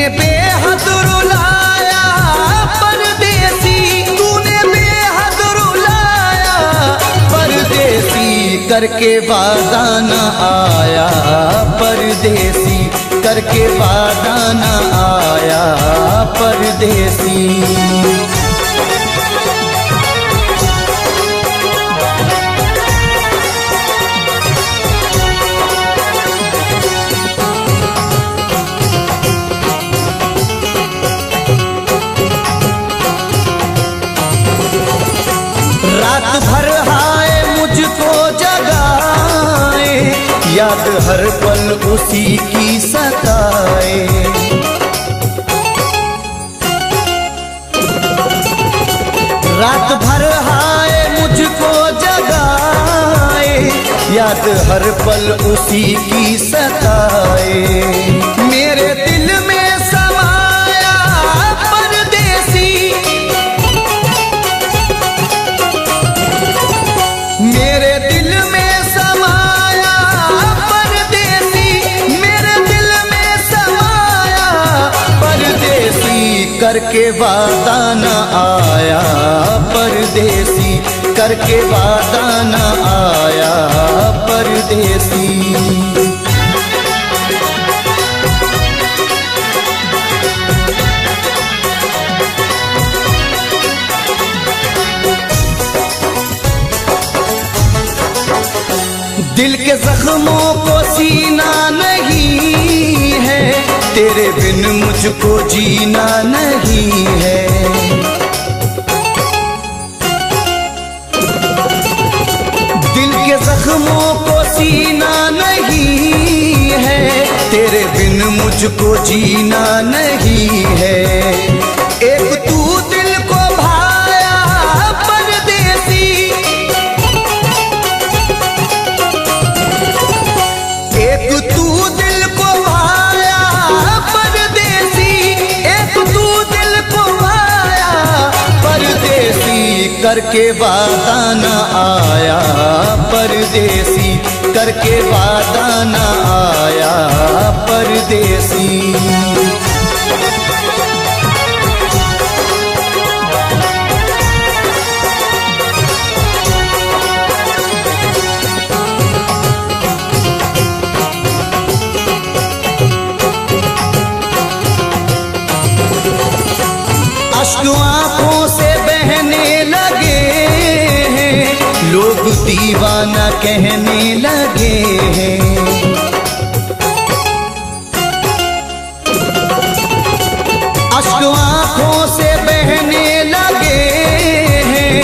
बेहद रुलाया परदेसी, तूने बेहद रुलाया परदेसी, करके वादा न आया परदेसी, करके वादा न आया परदेसी। रात भर हाय मुझको जगाए, याद हर पल उसी की सताए। रात भर हाय मुझको जगाए, याद हर पल उसी की सताए। मेरे दिल में समाया परदेसी, मेरे दिल में समाया परदेसी, मेरे दिल में समाया परदेसी, करके वादा न आया परदेसी, करके वादा न आया परदेसी। दिल के जख्मों को सीना नहीं है, तेरे बिन मुझको जीना नहीं है। दिल के जख्मों को सीना नहीं है, तेरे बिन मुझको जीना नहीं है। एक तू दिल को भाया परदेसी, एक तू दिल को भाया परदेसी, एक तू दिल को भाया परदेसी, करके वादा न आया परदेसी, करके वादा न आया परदेसी। अश्क आंखों से बहने लगे हैं, लोग दीवाना कहने लगे हैं। अश्क आंखों से बहने लगे हैं,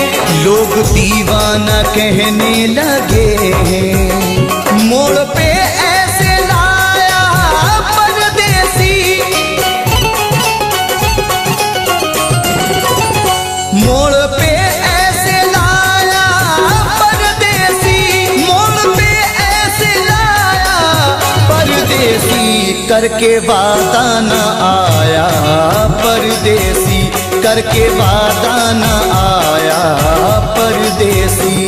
लोग दीवाना कहने लगे हैं। मोड़ पे ऐसे लाया परदेसी, मोड़ पे ऐसे लाया परदेसी, मोड़ पे ऐसे लाया परदेसी, करके वादा न आया परदेसी, करके वादा न आया परदेसी।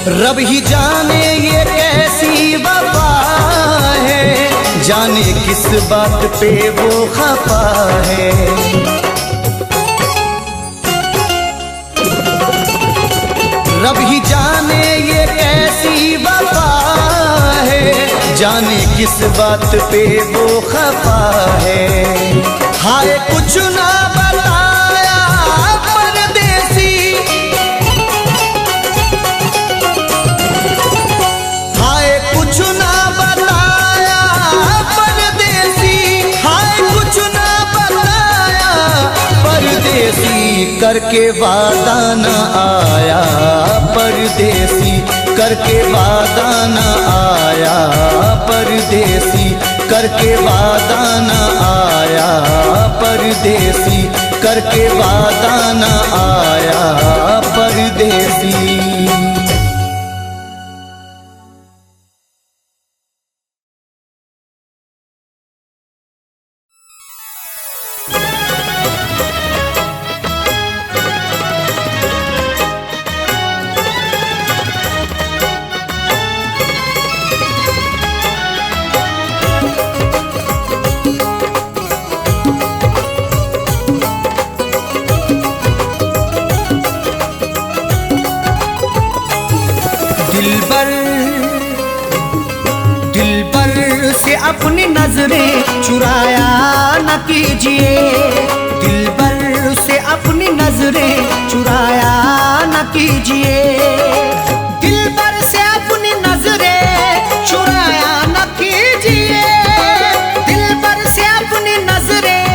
रब ही जाने ये कैसी वफा है, जाने किस बात पे वो खफा है। रब ही जाने ये कैसी वफा है, जाने किस बात पे वो खफा है। हाय कुछ ना बताया परदेसी, हाय कुछ ना बताया परदेसी, हाय कुछ ना बताया परदेसी, करके वादा न आया परदेसी, करके वादा न आया परदेसी, करके वादा न आया परदेसी, करके वादा न आया परदेसी। चुराया न कीजिए, दिलबर से अपनी नजरें चुराया न कीजिए, दिलबर से अपनी नजरें चुराया न कीजिए, दिलबर से अपनी नजरें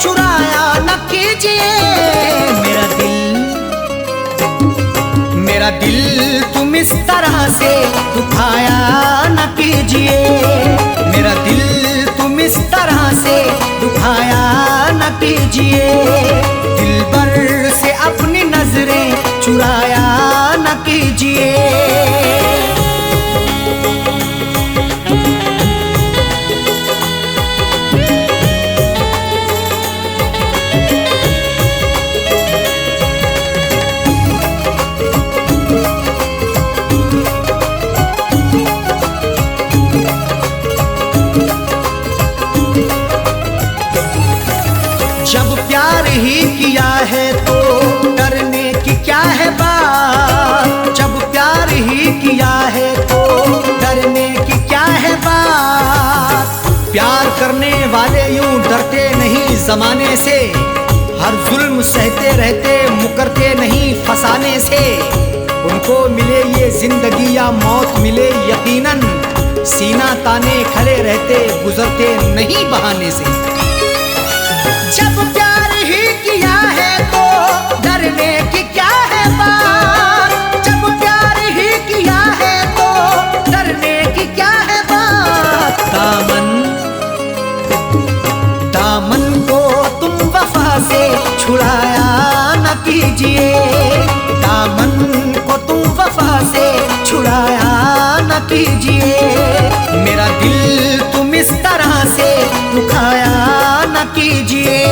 चुराया न कीजिए। मेरा दिल तुम इस तरह से दुखाया न कीजिए, मेरा दिल तुम इस तरह से दुखाया न कीजिए, दिलबर से अपनी नजरें चुराया न कीजिए। जब प्यार ही किया है तो डरने की क्या है बात, जब प्यार ही किया है तो डरने की क्या है बात। प्यार करने वाले यूं डरते नहीं जमाने से, हर जुल्म सहते रहते मुकरते नहीं फसाने से। उनको मिले ये जिंदगी या मौत मिले यकीनन, सीना ताने खड़े रहते गुजरते नहीं बहाने से। जब प्यार ही किया है तो डरने की क्या है बात, जब प्यार ही किया है तो डरने की क्या है बात। दामन को तुम वफा से छुड़ाया न कीजिए, दामन को तुम वफा से छुड़ाया न कीजिए, मेरा दिल तुम इस तरह से दुखाया न कीजिए।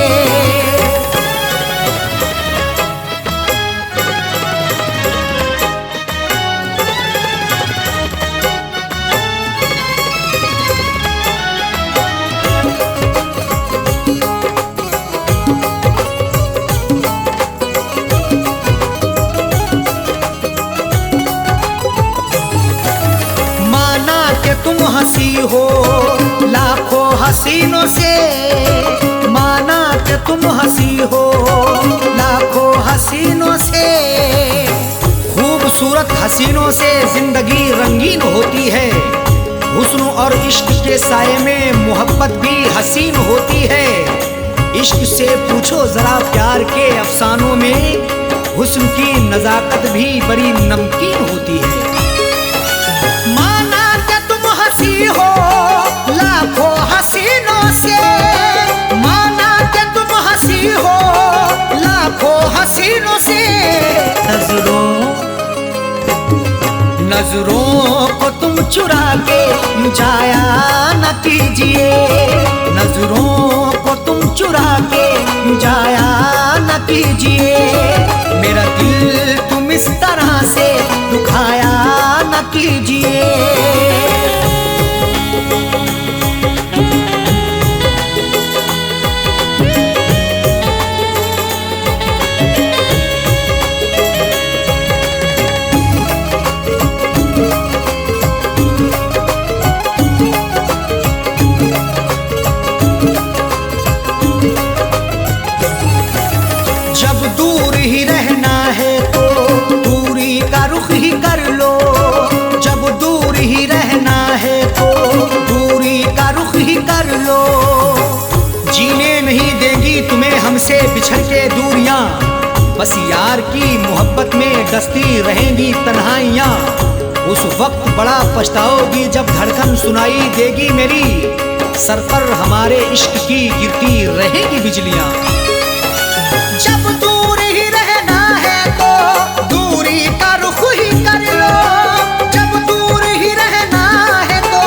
माना कि तुम हंसी हो लाखों हसीनों से, माना कि तुम हंसी हो लाखों हसीनों से। खूबसूरत हसीनों से जिंदगी रंगीन होती है, हुस्न और इश्क के साये में मोहब्बत भी हसीन होती है। इश्क से पूछो जरा प्यार के अफसानों में, हुस्न की नजाकत भी बड़ी नमकीन होती है। माना कि तुम हंसी हो लाखों हसीनों से, माना कि तुम हंसी हो लाखों हसीनों से। नजरों को तुम चुरा के जाया न कीजिए, नजरों को तुम चुरा के जाया न कीजिए, मेरा दिल तुम इस तरह से दुखाया न कीजिए। जब दूर ही रहना है तो दूरी का रुख ही कर लो, जब दूर ही रहना है तो दूरी का रुख ही कर लो। जीने नहीं देंगी तुम्हें हमसे बिछड़ के दूरियां, बस यार की मोहब्बत में डसती रहेंगी तन्हाइयां। उस वक्त बड़ा पछताओगी जब धड़कन सुनाई देगी मेरी, सर पर हमारे इश्क की गिरती रहेगी बिजलियां। जब दूर ही रहना है तो दूरी का रुख ही कर लो, जब दूर ही रहना है तो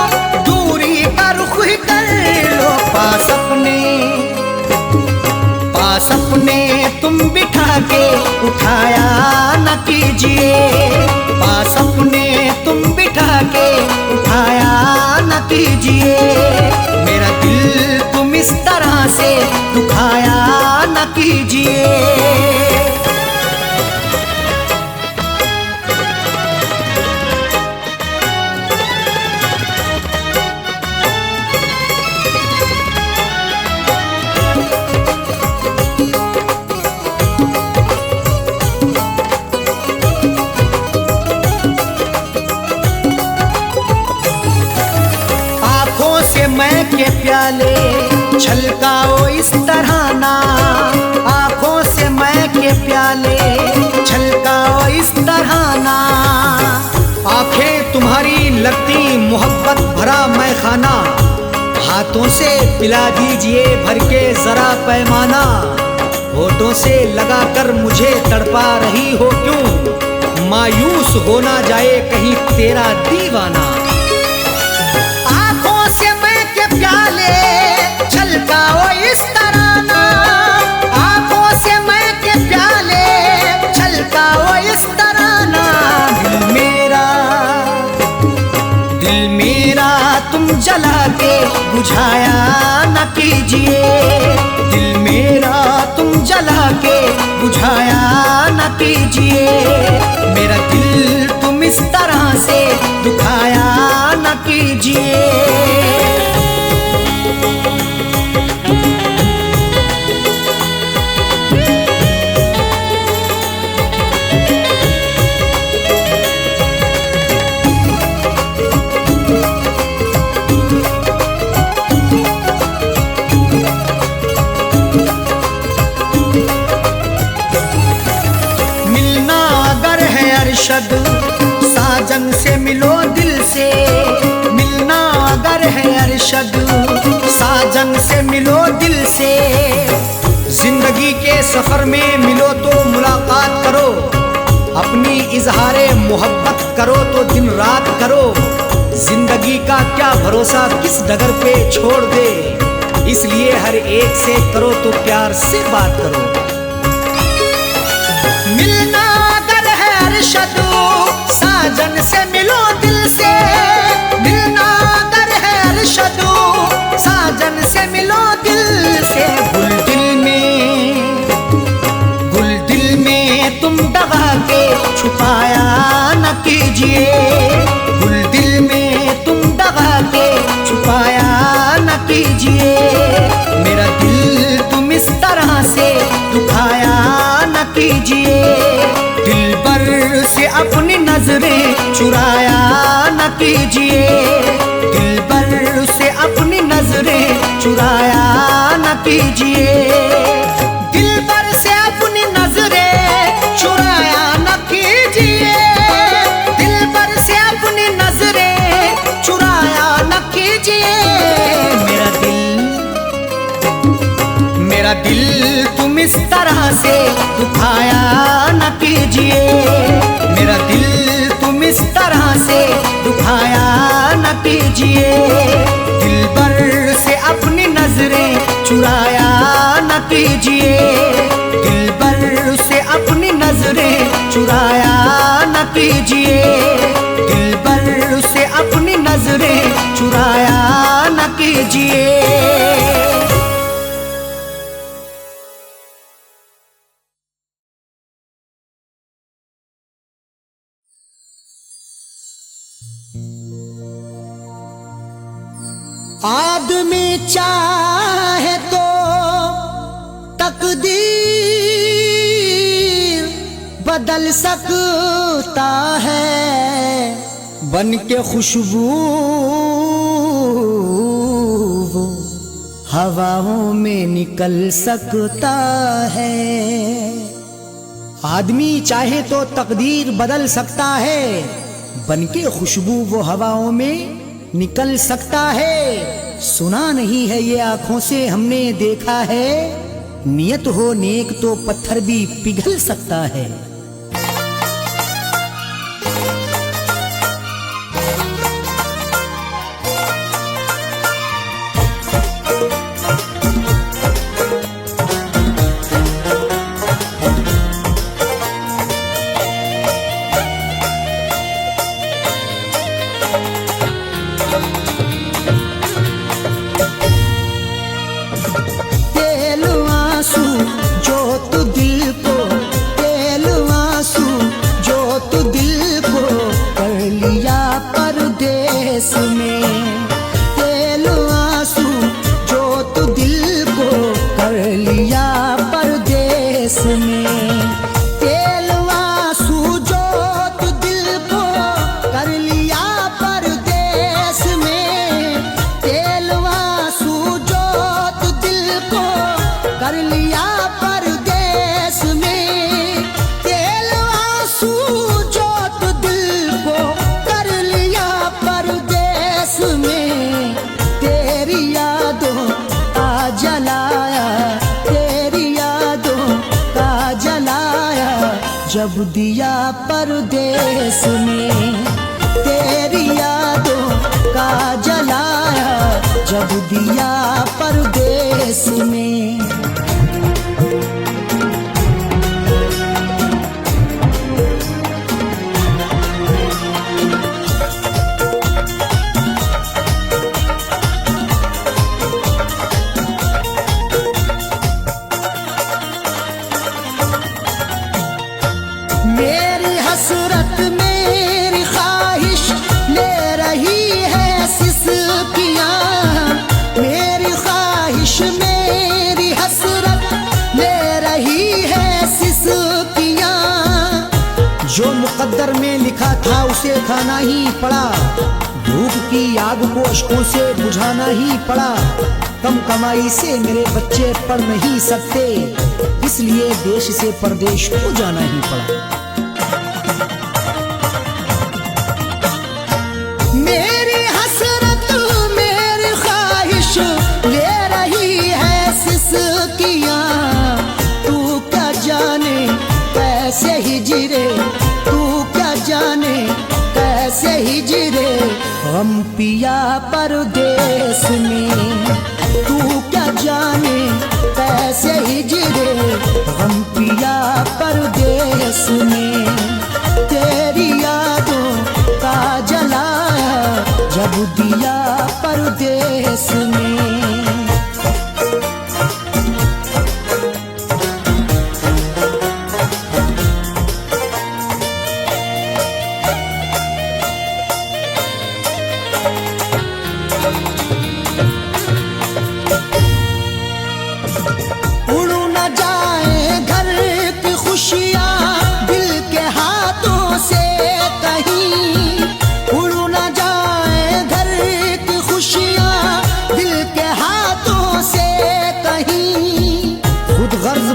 दूरी का रुख ही कर लो। पास अपने तुम बिठा के उठाया न कीजिए, पास अपने तुम बिठा के उठाया न कीजिए, मेरा दिल तुम इस तरह से दुखाया न कीजिए। के प्याले छलकाओ इस तरह ना, आंखों से मैं के प्याले छलकाओ इस तरह ना। आंखें तुम्हारी लगती मोहब्बत भरा मैं खाना, हाथों से पिला दीजिए भर के जरा पैमाना। होठों से लगाकर मुझे तड़पा रही हो क्यों, मायूस हो ना जाए कहीं तेरा दीवाना। आंखों से मैं के प्याले छलकाओ इस तरह ना, आंखों से मैं के प्याले छलकाओ इस तरह ना। दिल मेरा तुम जला के बुझाया न कीजिए, दिल मेरा तुम जला के बुझाया न कीजिए। मेरा दिल तुम इस तरह से दुखाया न कीजिए। अरशद साजन से मिलो दिल से, मिलना अगर है अरशद साजन से मिलो दिल से। जिंदगी के सफर में मिलो तो मुलाकात करो, अपनी इजहारे मोहब्बत करो तो दिन रात करो। जिंदगी का क्या भरोसा किस डगर पे छोड़ दे, इसलिए हर एक से करो तो प्यार से बात करो। मिलना अगर है अरशद साजन से मिलो दिल से, मिलना अगर है अरशद साजन से मिलो दिल से। गुल दिल में तुम दबा के छुपाया न कीजिए, गुल दिल में तुम दबा के छुपाया न कीजिए। मेरा दिल तुम इस तरह से दुखाया न कीजिए। दिल पर से अपनी नजरें चुराया न कीजिए, दिल पर से अपनी नजरें चुराया न कीजिए। दिल पर से अपनी नजरें चुराया न कीजिए, दिल पर से अपनी नजरें चुराया न कीजिए। मेरा दिल तुम इस तरह से दुखाया न कीजिए, मेरा दिल तुम इस तरह से दुखाया न कीजिए। दिल पर से अपनी नजरें चुराया न कीजिए, दिल पर से अपनी नजरें चुराया न कीजिए। दिल पर से अपनी नजरें चुराया न कीजिए। आदमी चाहे तो तकदीर बदल सकता है, बन के खुशबू वो हवाओं में निकल सकता है। आदमी चाहे तो तकदीर बदल सकता है, बन के खुशबू वो हवाओं में निकल सकता है। सुना नहीं है ये आंखों से हमने देखा है, नियत हो नेक तो पत्थर भी पिघल सकता है। जब दिया परदेस में, तेरी यादों का जलाया जब दिया परदेस में। मेरी हसरत मेरी ख्वाहिश ले रही है सिसकियाँ, मेरी ख्वाहिश मेरी हसरत ले रही है सिसकियाँ। जो मुकद्दर में लिखा था उसे खाना ही पड़ा, भूख की आग को अश्कों से बुझाना ही पड़ा। कम कमाई से मेरे बच्चे पढ़ नहीं सकते, इसलिए देश से परदेश को जाना ही पड़ा। मेरी हसरत मेरी ख्वाहिश ले रही है सिसकियाँ, तू क्या जाने कैसे हिजरे, तू क्या जाने कैसे हिजरे गम पिया परदेस में। तू क्या जाने कैसे हिजरे गम पिया परदेस में। तेरी यादों का जलाया जब दिया परदेस में।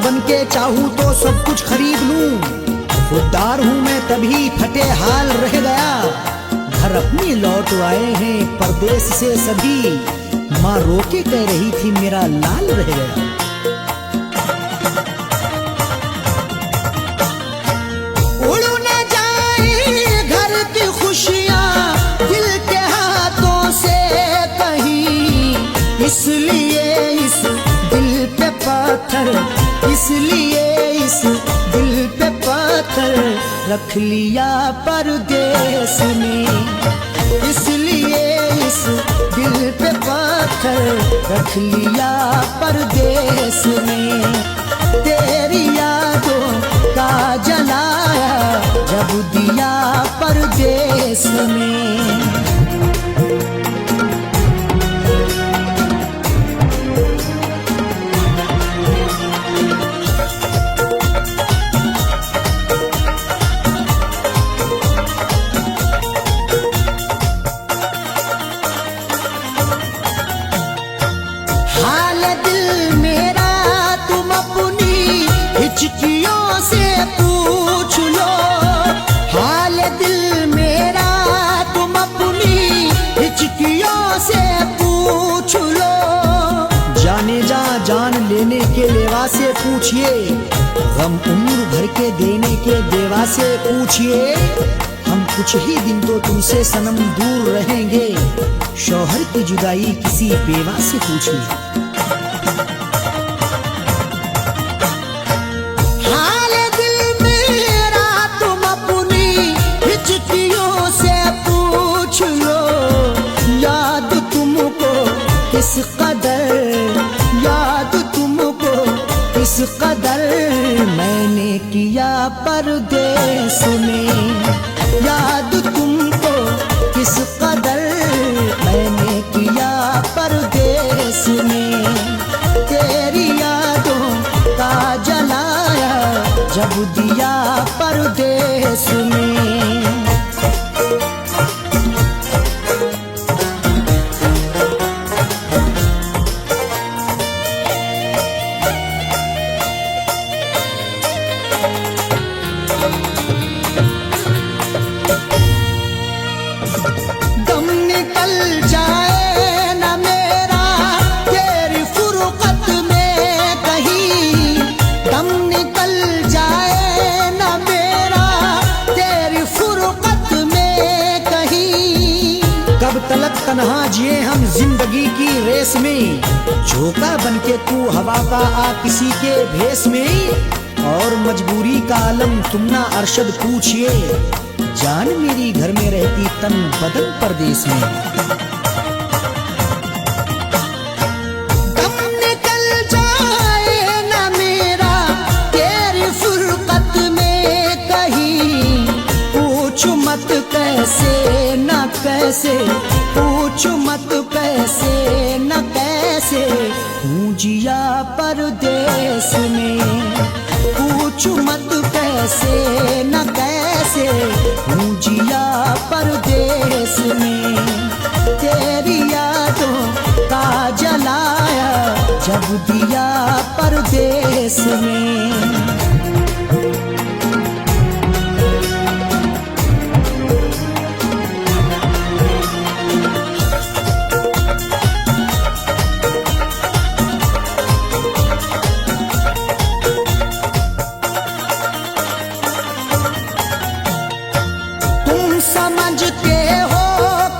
बनके चाहूं तो सब कुछ खरीद लूं, खुददार हूं मैं तभी फटे हाल रह गया। घर अपनी लौट आए हैं परदेस से सभी, माँ रोके कह रही थी मेरा लाल रह गया। उड़ न जाए घर की खुशियाँ दिल के हाथों से कहीं, इसलिए इस दिल पे पत्थर, इसलिए इस दिल पे पत्थर रख लिया परदेस में। इसलिए इस दिल पे पत्थर रख लिया परदेस में। तेरी यादों का जलाया जब दिया परदेस में। हिचकियों से पूछ लो हाल दिल मेरा, तुम अपनी हिचकियों से पूछ लो। जाने जा जान लेने के लेवा से पूछिए, गम उम्र भर के देने के देवा से पूछिए। हम कुछ ही दिन तो तुमसे सनम दूर रहेंगे, शौहर की जुदाई किसी बेवा से पूछिए। किस कदर याद तुमको, किस कदर मैंने किया परदेस में। याद तुमको किस कदर मैंने किया परदेस में। तेरी यादों का जलाया जब दिया परदेस में। तन्हा जिए हम जिंदगी की रेस में, झोंका बनके तू हवा का आ किसी के भेस में, और मजबूरी का आलम तुम ना अरशद पूछिए, जान मेरी घर में रहती तन बदन परदेस में। दम निकल जाए ना मेरा तेरी फुरकत में कहीं, पूछ मत कैसे न कैसे, पूछ मत कैसे न कैसे, हूँ जिया परदेस में, पूछ मत कैसे न कैसे, हूँ जिया परदेस में। तेरी यादों का जलाया जब दिया परदेस में। समझते हो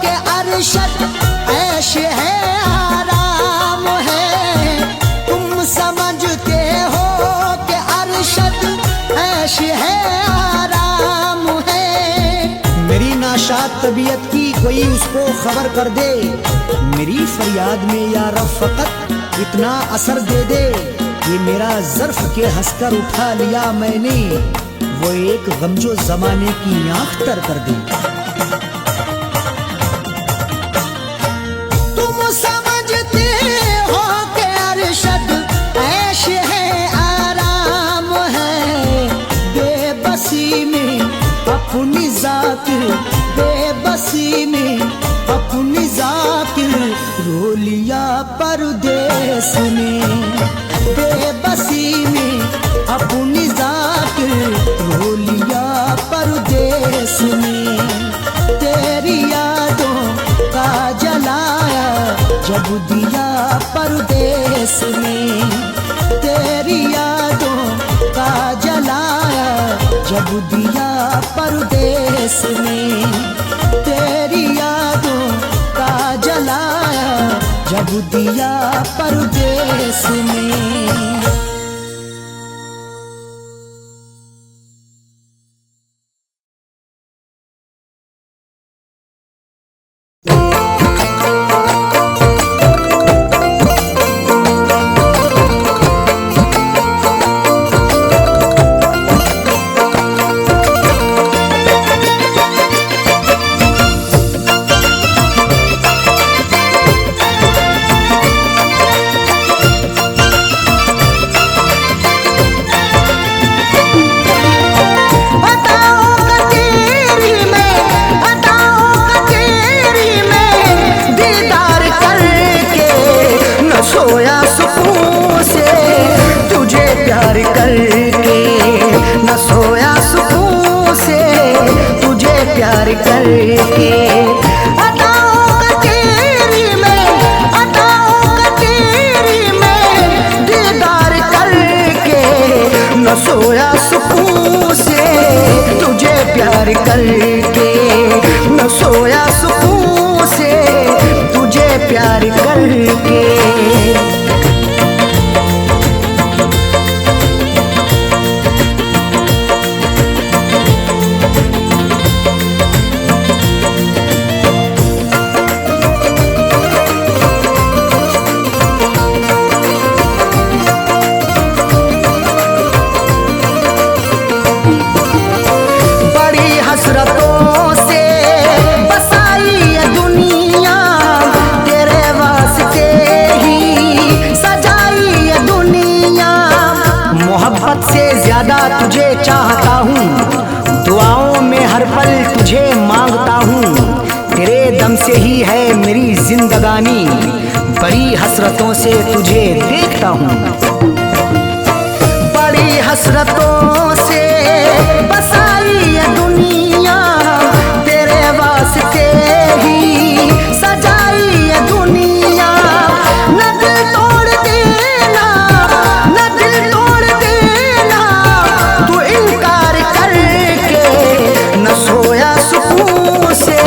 कि अरशद ऐश है आराम है, तुम समझते हो कि अरशद ऐश है आराम है। मेरी नाशाद तबीयत की कोई उसको खबर कर दे, मेरी फरियाद में या रब फकत इतना असर दे दे, ये मेरा ज़र्फ के हंसकर उठा लिया मैंने, वो एक गमजो जमाने की आंख तर कर दे। तुम समझते हो कि अरशद ऐश है आराम है, बेबसी में अपनी जाकिर, बेबसी में अपनी जाकिर, रो लिया परदेस में, बेबसी में अपनी जाकिर, रो लिया परदेस में। तेरी यादों का जलाया जब दिया परदेस में, तेरी यादों का जलाया जब दिया परदेस में, तेरी यादों का जलाया जब दिया परदेस में। सोया सुकून से तुझे प्यार करके, न सोया सुकून से तुझे प्यार करके। अदाओं का तेरी में, अदाओं का तेरी में दीदार करके, न सोया सुकून से तुझे प्यार करके, न सोया सुकून से तुझे प्यार करके। बड़ी हसरतों से बसाई ये दुनिया, तेरे वास्ते ही सजाई ये दुनिया। मोहब्बत से ज्यादा तुझे चाहता हूँ, दुआओं में हर पल तुझे मांगता हूँ, तेरे दम से ही है मेरी जिंदगानी, बड़ी हसरतों से तुझे देखता हूँ। बड़ी हसरतों से बसाई ये दुनिया, तेरे वास्ते ही सजाई ये दुनिया। न दिल तोड़ देना, न दिल तोड़ देना तू इनकार करके, न सोया सुकून से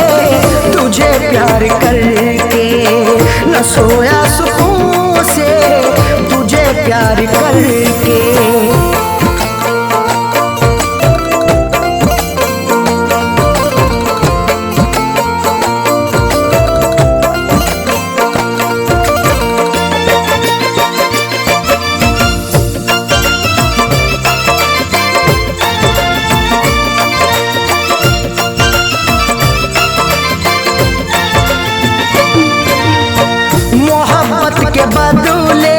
तुझे प्यार करके, प्यार करके। मोहब्बत के बदले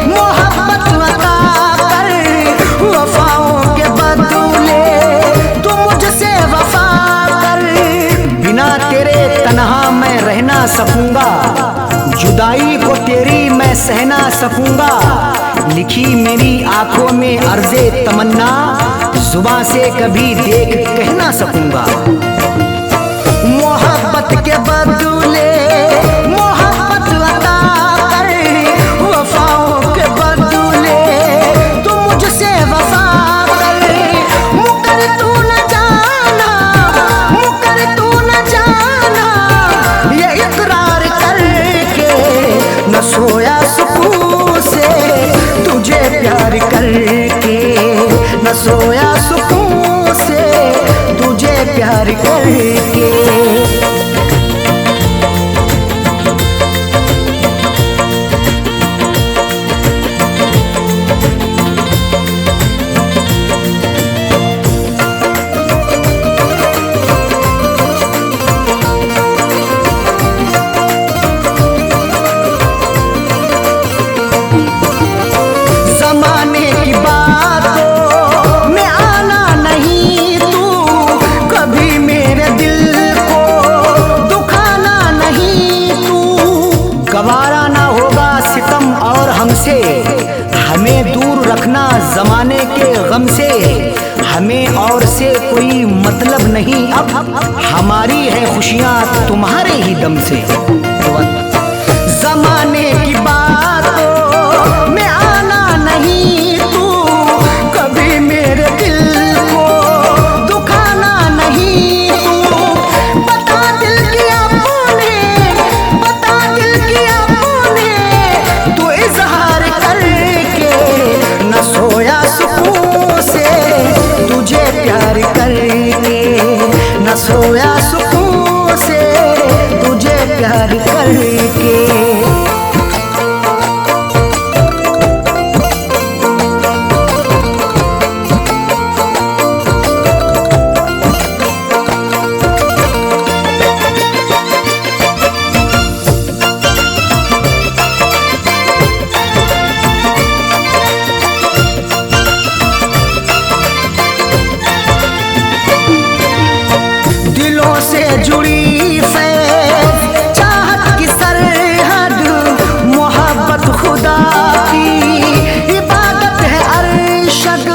मोहब्बत अता कर, वफाओं के बदले तू मुझसे वफा कर। बिना तेरे तन्हा मैं रह ना सकूंगा, जुदाई को तेरी मैं सह ना सकूंगा। लिखी मेरी आंखों में अर्ज़े तमन्ना, जुबां से कभी देख कह ना सकूंगा। मोहब्बत के बदले मोहब्बत अता कर, वफाओं के बदले तू मुझसे वफा कर। मुकर तू न जाना, मुकर तू न जाना, ये इकरार करके न सोया सुकून से तुझे प्यार करके, न सोया सुकून से तुझे प्यार करके। जमाने की बातों में आना नहीं तू, कभी मेरे दिल को दुखाना नहीं तू। गवारा ना होगा सितम और हमसे, हमें दूर रखना जमाने के गम से। हमें और से कोई मतलब नहीं अब, हमारी है खुशियाँ तुम्हारे ही दम से। जमाने की बातों में आना नहीं तू, कभी मेरे दिल को दुखाना नहीं तू। बता दिल किया तूने, बता दिल किया तूने, तू इजहार करके न सोया सुकून से तुझे प्यार करके, न सोया सुकून से तुझे प्यार करके। दिलों से जुड़ी फैज़ चाहत की सरहद, मोहब्बत खुदा की इबादत है अरशद।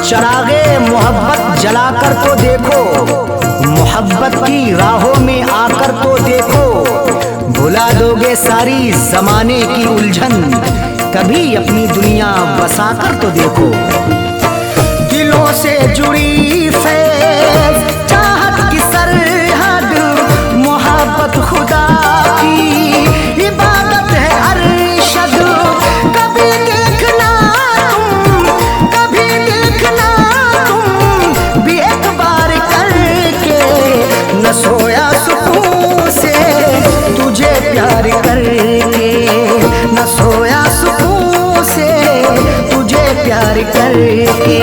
चरागे मोहब्बत जलाकर तो देखो, मोहब्बत की राहों में आकर तो देखो। भुला दोगे सारी जमाने की उलझन, कभी अपनी दुनिया बसाकर तो देखो। दिलों से जुड़ी फैज़ चाहत की सरहद, मोहब्बत खुदा की इबादत है अरशद। कभी देखना तुम, कभी देखना तुम भी एक बार करके, न सोया सुकून से तुझे प्यार करके, न सोया सुकून से तुझे प्यार करके।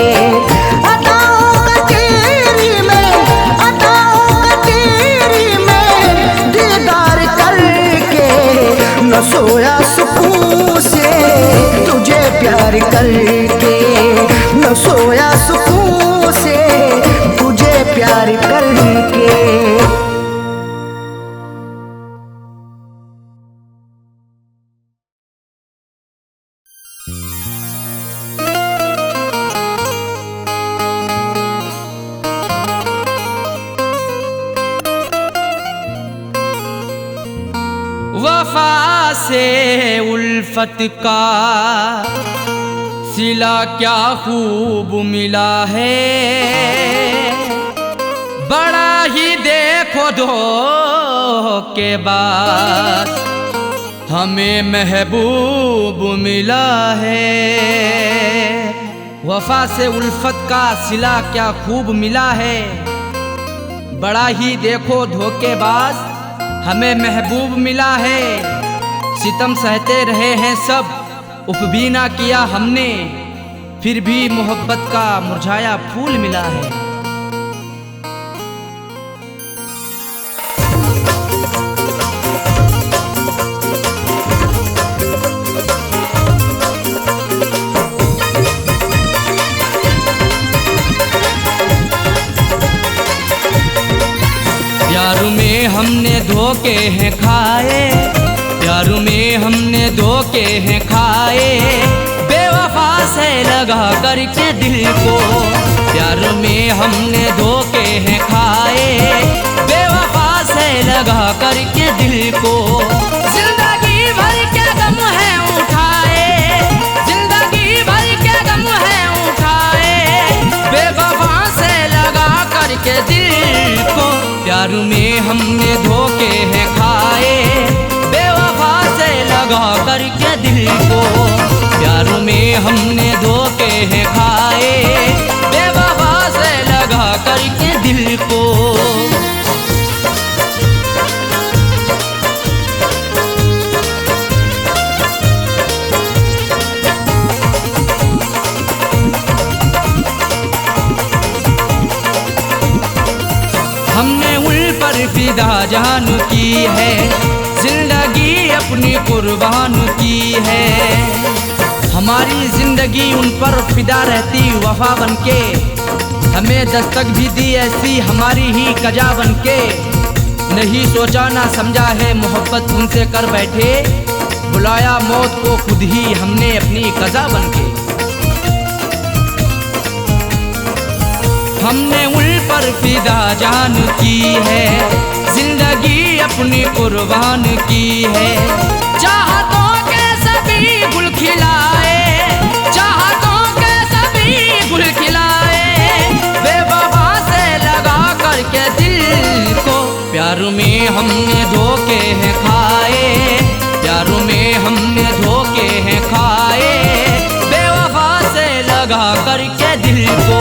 न सोया सुकून से तुझे प्यार करके, न सोया सुकून से तुझे प्यार करके। वफा से उल्फत का सिला क्या खूब मिला है, बड़ा ही देखो धोखेबाज हमें महबूब मिला है। वफा से उल्फत का सिला क्या खूब मिला है। बड़ा ही देखो धोखेबाज हमें महबूब मिला है। सितम सहते रहे हैं सब उफ भी ना किया हमने, फिर भी मोहब्बत का मुरझाया फूल मिला है। प्यार में हमने धोखे हैं खाए, प्यार में हमने धोखे हैं खाए, बेवफा से लगा करके दिल को। प्यार में हमने धोखे हैं खाए, बेवफा से लगा करके दिल को। जिंदगी भर के गम है उठाए, जिंदगी भर के गम है उठाए, बेवफा से लगा करके दिल को। प्यार में हमने धोखे हैं खाए, बेवफा से लगा करके दिल को। प्यार में हमने धोखे हैं खाए, बेवफा से लगा करके दिल को। हमने उन पर फिदा जान की है, जिंदगी अपनी कुर्बान की है। हमारी जिंदगी उन पर फिदा रहती वफा बनके, हमें दस्तक भी दी ऐसी हमारी ही कजा बनके। नहीं सोचा ना समझा है मोहब्बत उनसे कर बैठे, बुलाया मौत को खुद ही हमने अपनी कजा बनके। हमने उन पर फिदा जान की है, जिंदगी अपनी कुर्बान की है। चाहतों के सभी गुल खिलाए, चाहतों के सभी गुल खिलाए, बेवफा से लगा करके दिल को। प्यार में हमने धोखे हैं खाए, प्यार में हमने धोखे हैं खाए, बेवफा से लगा करके दिल को।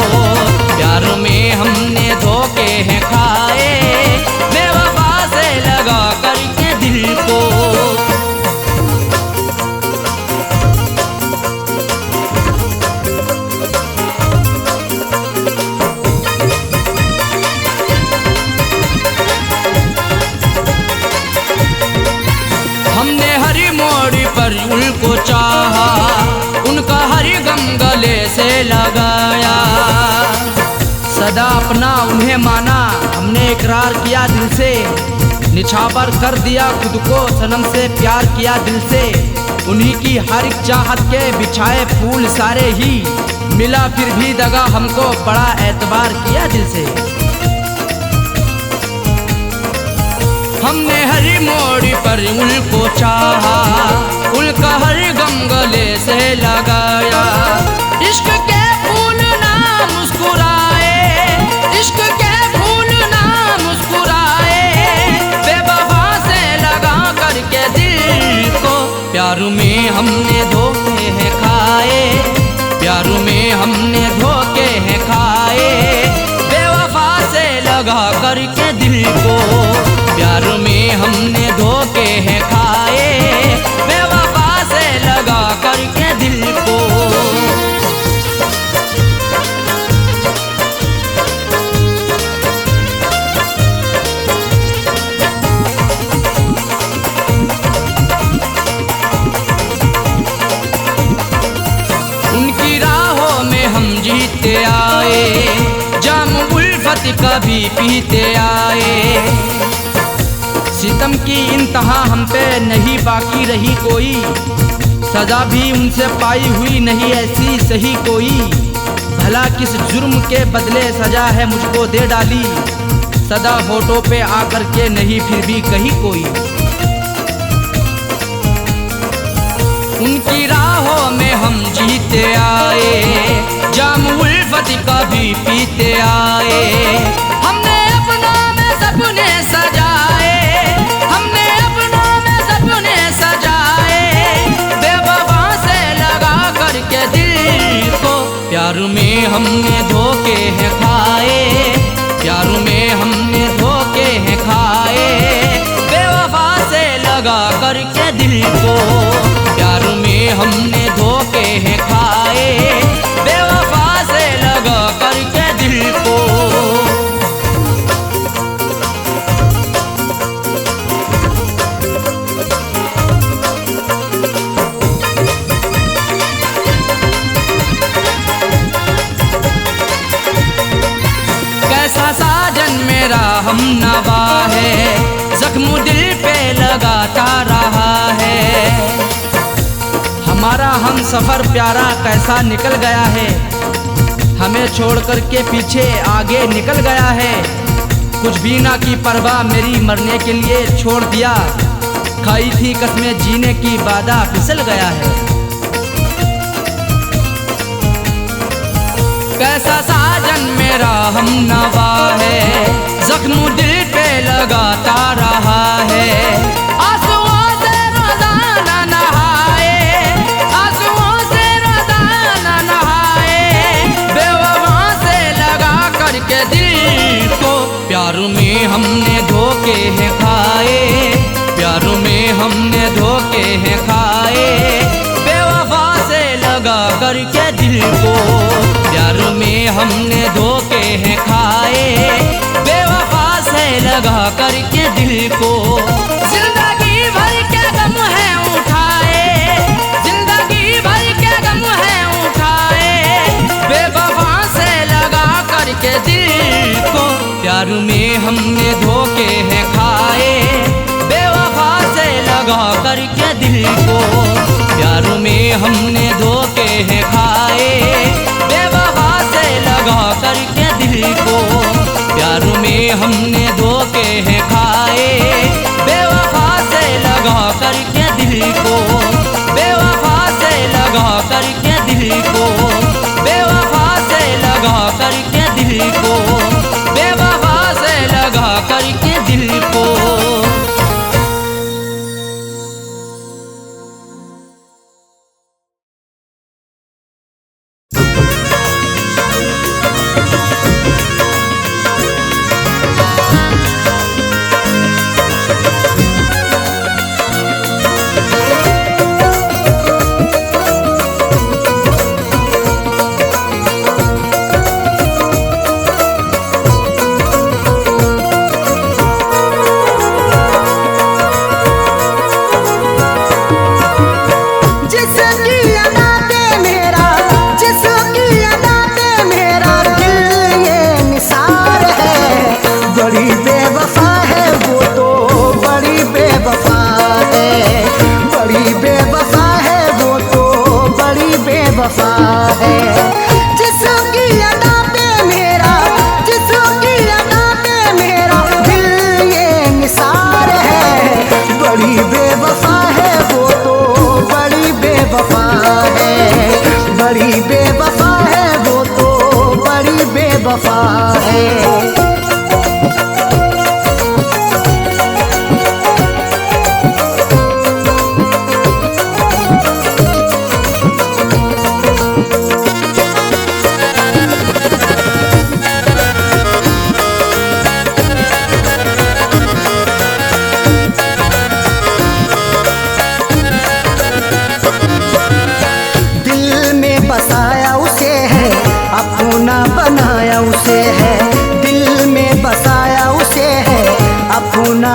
प्यार में हमने धोखे हैं खाए, बेवफा से लगा करके दिल को। हमने हर मोड़ पर उनको चाहा, उनका हर गम गले से लगाया। सदा अपना उन्हें माना, हमने इकरार किया दिल से, निछावर कर दिया खुद को सनम से, प्यार किया दिल से। उन्हीं की हर एक चाहत के बिछाए फूल सारे ही, मिला फिर भी दगा हमको, बड़ा एतबार किया दिल से। हमने हर मोड़ पर उनको चाहा, उनका हर गम गले से लगाया। इश्क के फूल ना मुस्कुराए, इश्क के फूल ना मुस्कुराए, बेवफा से लगा करके दिल को। प्यार में हमने धोखे हैं खाए, प्यार में हमने धोखे हैं खाए, बेवफा से लगा करके दिल को। प्यार में हमने धोखे हैं खाए, बेवफा से लगा करके दिल को। उनकी राहों में हम जीते आए, जाम उल्फत कभी पीते आए। सितम की इंतहा हम पे नहीं बाकी रही कोई, सजा भी उनसे पाई हुई नहीं ऐसी सही कोई। भला किस जुर्म के बदले सजा है मुझको दे डाली, सदा होठों पे आकर के नहीं फिर भी कही कोई। उनकी राहों में हम जीते आए, जाम उल्फत कभी पीते आए। हमने अपनों में सपने सजाए, हमने अपनों में सपने सजाए, प्यार में हमने धोखे हैं खाए, प्यार में हमने धोखे हैं खाए, बेवफा से लगा करके दिल को। प्यार में हमने धोखे हैं खाए, बेवफा से लगा करके दिल को। कैसा साजन मेरा हम नवा है, जख्म दिल पे लगाता रहा है। हमारा हम सफर प्यारा कैसा निकल गया है, हमें छोड़ कर के पीछे आगे निकल गया है। कुछ भी ना की परवाह मेरी मरने के लिए छोड़ दिया, खाई थी कसमें जीने की वादा फिसल गया है। कैसा साजन मेरा हम नवा है, जख्म दिल पे लगाता रहा है। आंसुओं से रोजाना नहाए, आंसुओं से रोजाना नहाए, बेवफा से लगा करके दिल को। प्यार में हमने धोखे हैं खाए, प्यार में हमने धोखे हैं खाए, बेवफा से लगा करके दिल को। प्यार में हमने धोखे हैं खाए, बेवफा से लगा करके दिल को। जिंदगी भर के गम है उठाए, जिंदगी भर के गम है उठाए, बेवफा से लगा करके दिल को। प्यार में हमने धोखे हैं खाए, बेवफा से लगा करके दिल को। प्यार में हमने धोखे हैं खाए, बेवफा से लगा करके दिल को। प्यार में हमने धोखे हैं खाए, बेवफा से लगा करके दिल को। बेवफा से लगा करके दिल को, बेवफा से लगा करके दिल को, बेवफा से लगा करके दिल को।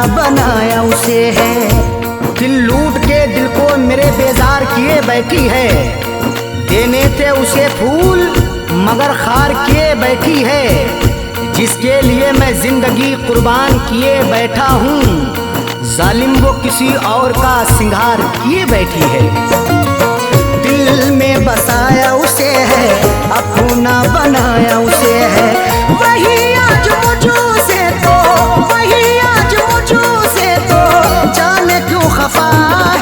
बनाया उसे है। दिल लूट के दिल को मेरे बेजार किए बैठी है, देने थे उसे फूल मगर खार किए बैठी है। जिसके लिए मैं जिंदगी कुर्बान किए बैठा हूँ, जालिम वो किसी और का सिंगार किए बैठी है। दिल में बसाया उसे है, अपना बनाया उसे है। वही आज मुझसे तो, वही आज मुझसे तो जाने क्यों खफा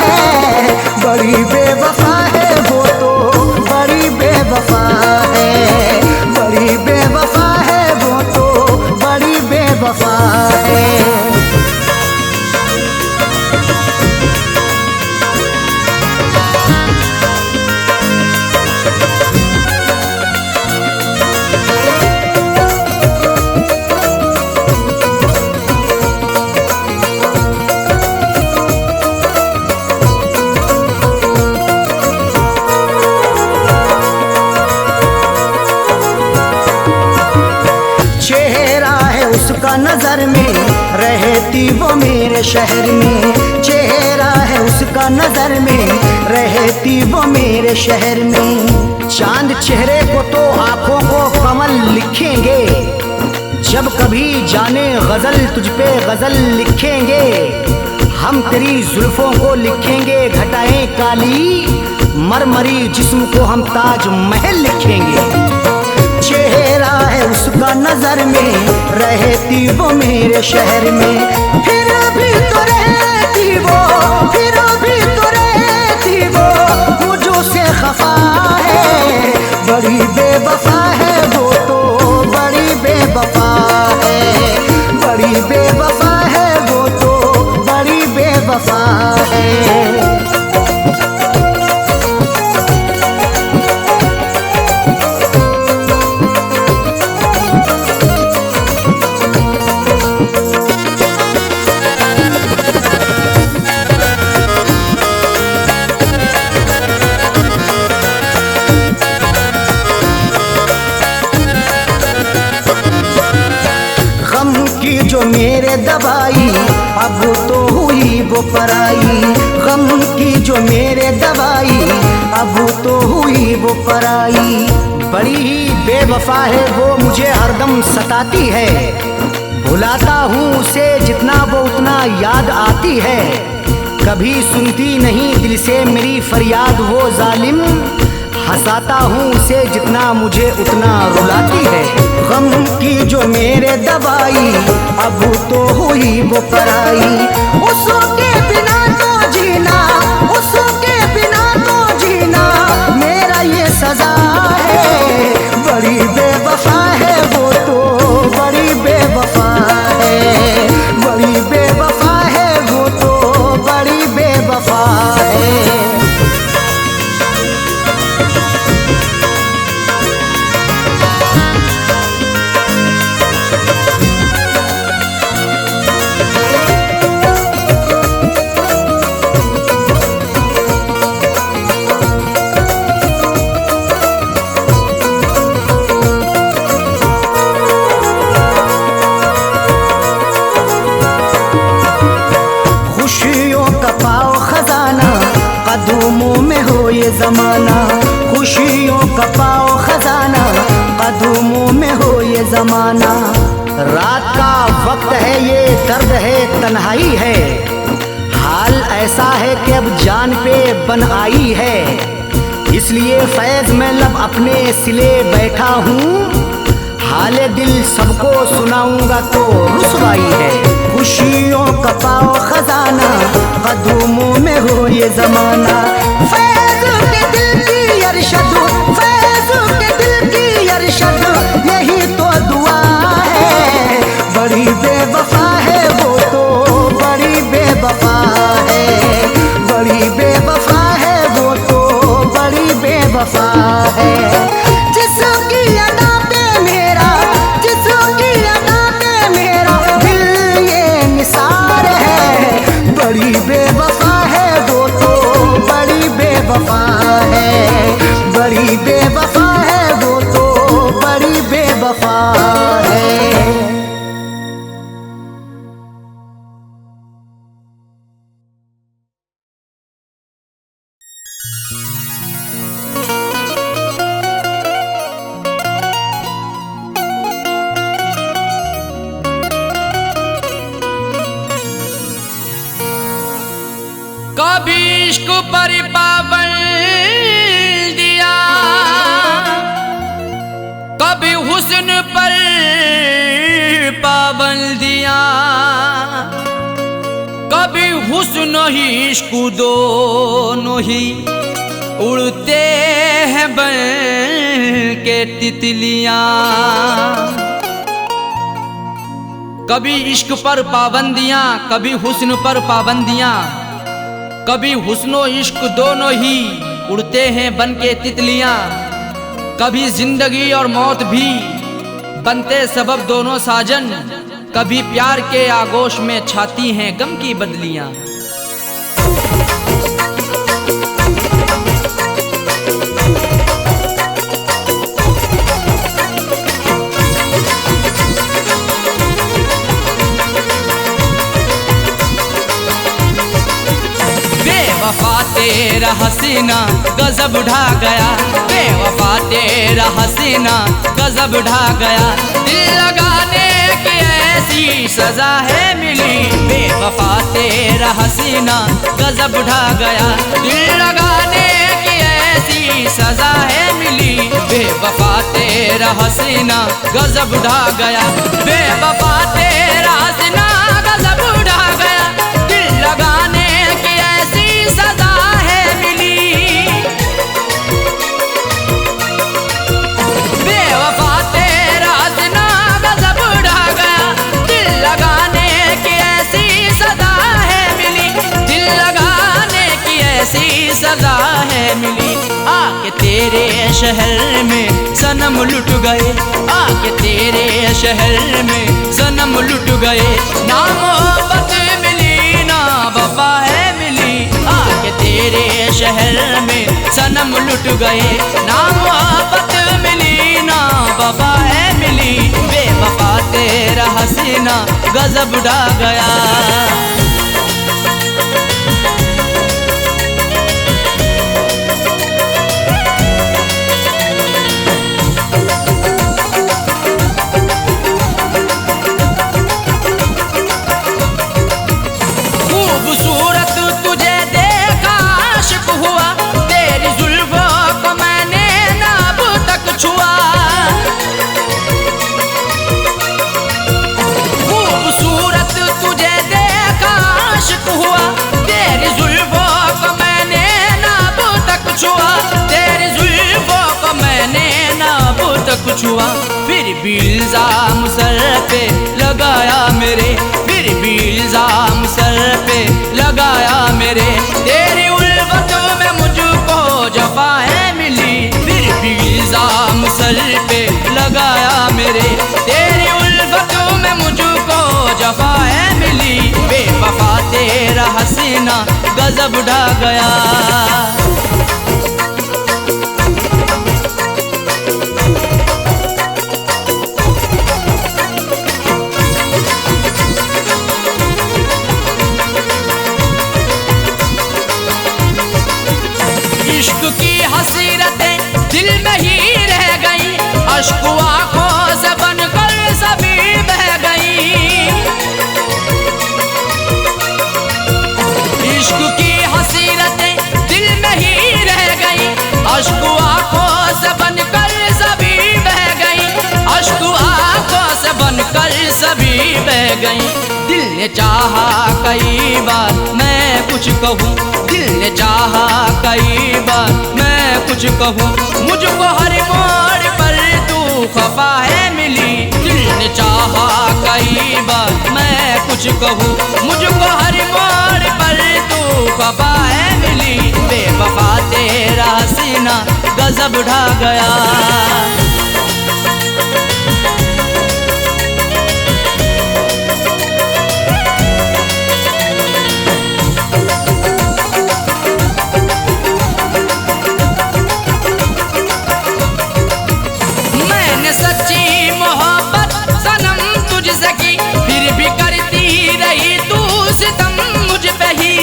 है। बड़ी बेवफा है वो तो, बड़ी बेवफा है, बड़ी बेवफा है वो तो, बड़ी बेवफा है। मेरे शहर में, चेहरा है उसका नजर में, रहती वो मेरे शहर में। चांद चेहरे को तो आंखों को कमल लिखेंगे, जब कभी जाने गजल तुझ पे गजल लिखेंगे। हम तेरी जुल्फों को लिखेंगे घटाएं काली, मरमरी जिस्म को हम ताज महल लिखेंगे। चेहरा है उसका नजर में, रहती वो मेरे शहर में, फिर भी तो रहती वो, फिर भी तो रहती वो मुझो से खफा है। बड़ी बेवफा है वो तो, बड़ी बेवफा है, बड़ी बेवफा है वो तो, बड़ी बेवफा है। जो मेरे दवाई अब तो हुई वो पराई, गम की जो मेरे दवाई अब तो हुई वो पराई। बड़ी ही बेवफा है वो, मुझे हरदम सताती है, भुलाता हूँ उसे जितना वो उतना याद आती है। कभी सुनती नहीं दिल से मेरी फरियाद वो जालिम, हंसाता हूँ उसे जितना मुझे उतना रुलाती है। गम की जो मेरे दवाई अब तो हुई वो पराई, उसके बिना तो जीना, उसके बिना तो जीना मेरा ये सजा है। बड़ी बेवफा है वो तो, बड़ी बेवफा है, बड़ी बेवफा है वो तो, बड़ी बेवफा है। कदमों में हो ये जमाना, खुशियों का पाओ खजाना, कदमों में हो ये जमाना। रात का वक्त है ये दर्द है तन्हाई है, हाल ऐसा है कि अब जान पे बन आई है। इसलिए फैज में लब अपने सिले बैठा हूँ, हाले दिल सबको सुनाऊंगा तो रुसवाई है। खुशियों का पाओ खजाना, कदमों में हो ये जमाना। फैज के दिल की अरशद, फैज के दिल की अरशद, यही तो दुआ है। बड़ी बेवफा है वो तो, बड़ी बेवफा है, बड़ी बेवफा है वो तो, बड़ी बेवफा है। जिसकी अदा पे मेरा, जिसकी अदा पे मेरा दिल ये निसार है। बड़ी बेवफा है वो तो, बड़ी बेवफा है, बड़ी बेवफा है वो तो, बड़ी बेवफा है। कभी इश्क पर पाबंद दिया, कभी हुस्न पर पाबंदियां, कभी हुस्न ही इश्क दोनों ही उड़ते हैं बन के तितलियां। कभी इश्क पर पाबंदियां, कभी हुस्न पर पाबंदियां, कभी हुस्नो इश्क दोनों ही उड़ते हैं बन के तितलियां। कभी जिंदगी और मौत भी बनते सबब दोनों साजन, कभी प्यार के आगोश में छाती हैं गम की बदलियां। तेरा हसीना गजब ढा गया, बेवफा तेरा हसीना गजब ढा गया। दिल लगाने की ऐसी सजा है मिली, बेवफा तेरा हसीना गजब ढा गया। दिल लगाने की ऐसी सजा है मिली, बेवफा तेरा हसीना गजब ढा गया, बेवफा तेरा हसीना गजब ढा गया। दिल लगाने की ऐसी सजा है मिली, बेवफा तेरा हसीना गजब ढा गया। दिल लगाने की ऐसी सजा है मिली, दिल लगाने की ऐसी सजा है मिली। आके तेरे शहर में सनम लुट गए, आके तेरे शहर में सनम लुट गए। ना मोहब्बत मिली ना वफा है मिली, आके तेरे शहर में सनम लुट गए। ना मोहब्बत मिली ना वफा है मिली, बेवफा तेरा हसीना गजब ढा गया। खूबसूरत तुझे देखा आशिक हुआ, तेरी जुल्फों को मैंने ना अब तक छुआ। खूबसूरत तुझे देखा आशिक हुआ, तेरी जुल्फों को मैंने ना अब तक छुआ। तेरी जुल्फों को मैंने ना अब तक छुआ। फिर भी इल्जाम सर पे लगाया मेरे, फिर भी इल्जाम सर पे लगाया मेरे। तेरी उल्फत में मुझको जफाएं मिली, फिर भी इल्जाम सर पे लगाया मेरे। तेरी उल्फत में मुझको जफाएं मिली, बेवफा तेरा हसीना गजब ढा गया। इश्क की हसीरतें दिल में ही रह गई, अश्क आंखों से बनकर सभी बह गई। इश्क की हसीरतें दिल में ही रह गई, अश्क आंखों से बनकर सभी बह गई। अश्क आंखों से बनकर सभी बह गई। दिल ने चाहा कई बार मैं कुछ कहूँ, दिल ने चाहा कई बार मैं कुछ कहूँ, मुझको हर मोड़ पर तू खफा है मिली। दिल ने चाहा कई बार मैं कुछ कहूँ, मुझको हर मोड़ पर तू खफा है मिली, बेवफा तेरा हसीना गजब ढा गया। सच्ची मोहब्बत सनम तुझसे की, फिर भी करती रही तू सितम मुझ पे ही।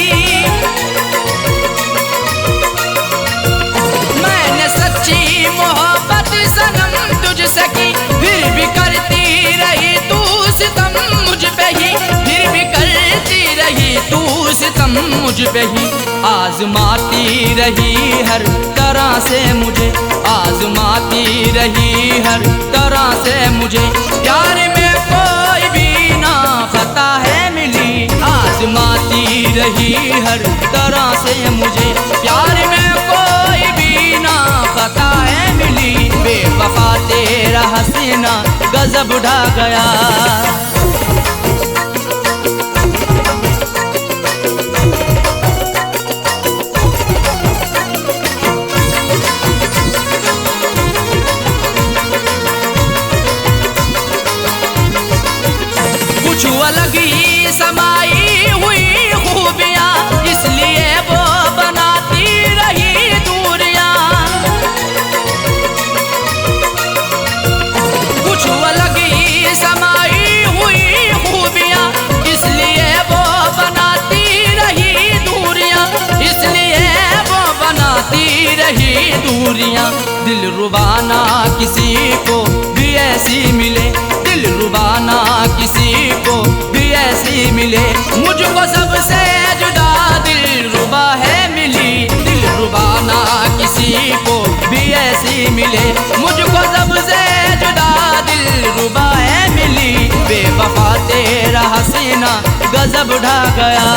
मैंने सच्ची मोहब्बत सनम तुझसे की, फिर भी करती रही तू सितम मुझ पे ही, फिर भी करती रही तू सितम मुझ पे ही। आजमाती रही हर तरह से मुझे, आजमाती रही हर तरह से मुझे। प्यार में कोई भी ना खता है मिली, आजमाती रही हर तरह से मुझे। प्यार में कोई भी ना खता है मिली, बेवफा तेरा हसीना गजब ढा गया। कुछ अलग ही समाई हुई खूबियाँ, इसलिए वो बनाती रही दूरियाँ। कुछ अलग ही समाई हुई खूबियाँ, इसलिए वो बनाती रही दूरियाँ, इसलिए वो दिल रुबाना किसी को भी ऐसी मिले, दिल रुबाना किसी को भी ऐसी मिले। मुझको सबसे जुदा दिल रुबा है मिली, दिल रुबाना किसी को भी ऐसी मिले। मुझको सबसे जुदा दिल रुबा है मिली, बेवफा तेरा हसीना गजब ढा गया।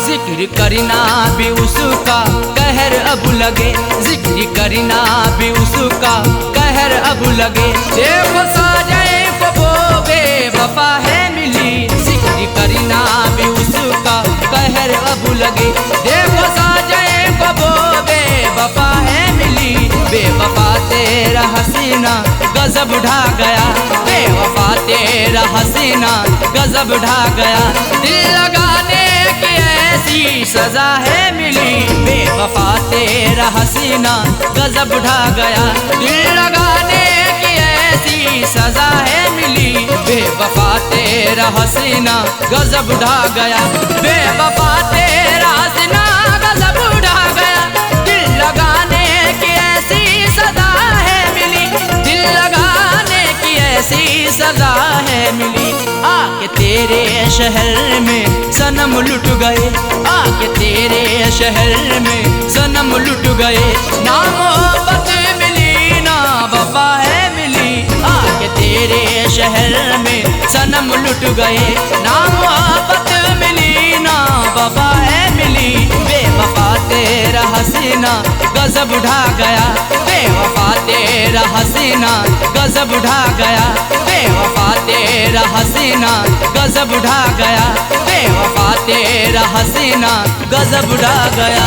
जिक्र करना भी उसका कहर अब लगे, जिक्र करना भी उसका कहर अब लगे। देखो साजए को वो बेवफा है मिली, जिक्र करना भी उसका कहर अब लगे। देखो साजए को वो बेवफा है मिली, बेवफा तेरा हसीना गजब ढा गया, बेवफा तेरा हसीना गजब ढा गया। दिल लगाने की ऐसी सजा है मिली, बेवफा तेरा हसीना गजब ढा गया। दिल लगाने की ऐसी सजा है मिली, बेवफा तेरा हसीना गजब ढा गया, बेवफा तेरा हसीना गजब ढा गया। दिल लगाने की ऐसी सजा है मिली, दिल लगाने की ऐसी सजा है मिली। आके तेरे शहर में सनम लुट गए, आके तेरे शहर में सनम लुट गए। ना मोहब्बत मिली ना वफा है मिली, आके तेरे शहर में सनम लुट गए। ना मोहब्बत मिली ना वफा है मिली, बेवफा तेरा हसीना गजब ढा गया, बेवफा तेरा हसीना गजब ढा गया, बेवफा तेरा हसीना गजब ढा गया, बेवफा तेरा हसीना गजब ढा गया।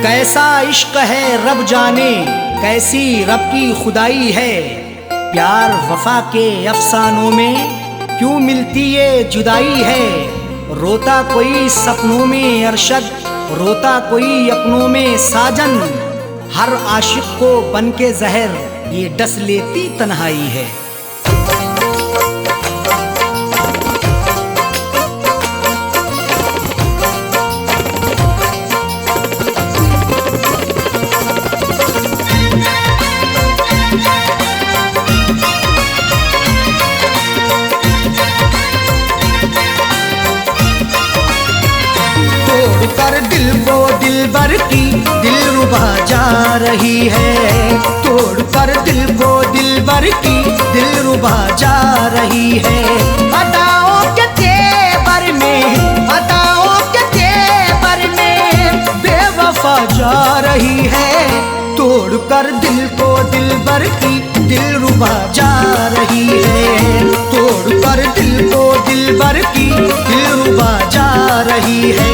कैसा इश्क है रब जाने, कैसी रब की खुदाई है। प्यार वफा के अफसानों में क्यों मिलती ये जुदाई है। रोता कोई सपनों में अरशद, रोता कोई अपनों में साजन। हर आशिक को बन के जहर ये डस लेती तन्हाई है। दिलबर की दिलरुबा जा रही है, तोड़कर दिल को दिलबर की दिलरुबा जा रही है। अदाओं के तेवर में, अदाओं के तेवर में बेवफा जा रही है, तोड़कर दिल को दिलबर की दिलरुबा जा रही है, तोड़कर दिल को दिलबर की दिलरुबा जा रही है।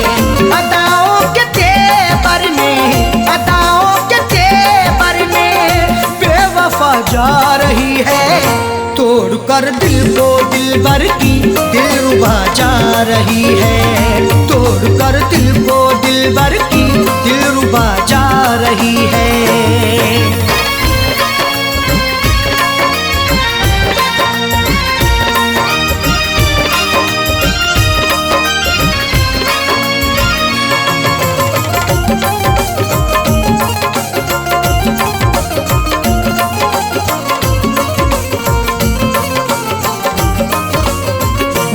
अदाओं के तेवर में, अदाओं के तेवर में बेवफा जा रही है, तोड़कर दिल को दिलबर की दिलरुबा जा रही है, तोड़कर दिल को दिलबर की दिलरुबा जा रही है।